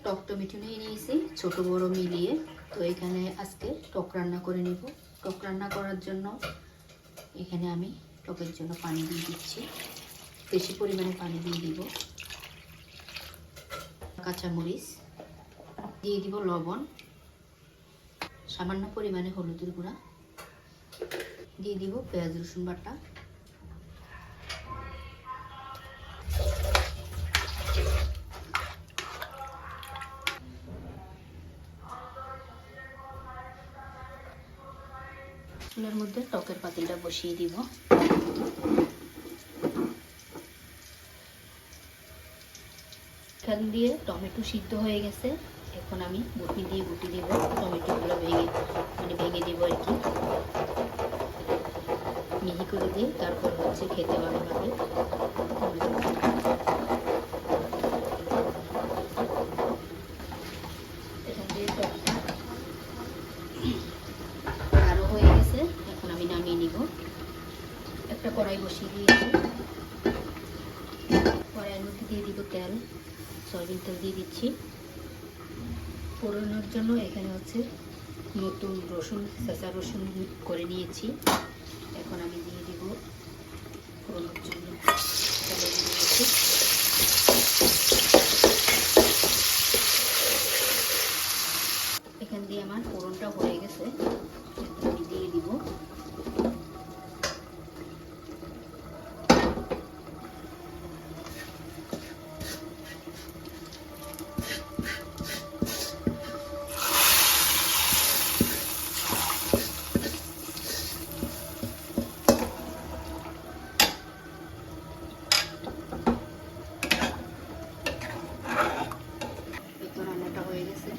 টক tomato নিয়ে নিয়েছি ছোট বড় মিলিয়ে। তো এখানে আজকে টক রান্না করে নেব। টক রান্না করার জন্য এখানে আমি টকের জন্য পানি দিয়ে দিচ্ছি, বেশি পরিমাণে পানি দিয়ে দিব। কাঁচামরিচ দিয়ে দিব, লবণ, সামান্য পরিমাণে হলুদের গুঁড়া দিয়ে দিব, পেঁয়াজ রসুন বাটা, চুলার মধ্যে টকের পাতিলটা বসিয়ে দিব। এখান দিয়ে টমেটো সিদ্ধ হয়ে গেছে। এখন আমি বটি দিয়ে গুটি দিব, টমেটোগুলো ভেঙে দিব আর কি, মিহি করে দিয়ে তারপর হচ্ছে খেতে ভালো লাগে। এখান দিয়ে টকটা গাঢ় হয়ে গেছে। এখন আমি নামিয়ে নিব। একটা কড়াই বসিয়ে দিয়েছি, কড়াইয়ের মধ্যে দিয়ে দিব তেল, সয়াবিন তেল দিয়ে দিচ্ছি। ফোড়নের জন্য এখানে হচ্ছে নতুন রসুন, চেঁচা রসুন করে নিয়েছি। এখন আমি দিয়ে দিব ফোড়নের জন্য এখান দিয়ে আমার ফোড়নটা হয়ে গেছে। আমি দিয়ে দিব রান্নাটা হয়ে গেছে।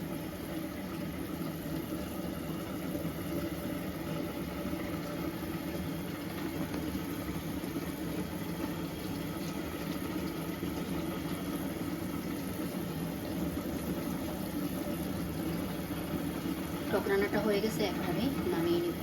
টক রান্নাটা হয়ে গেছে, এখন আমি নামিয়ে নিব।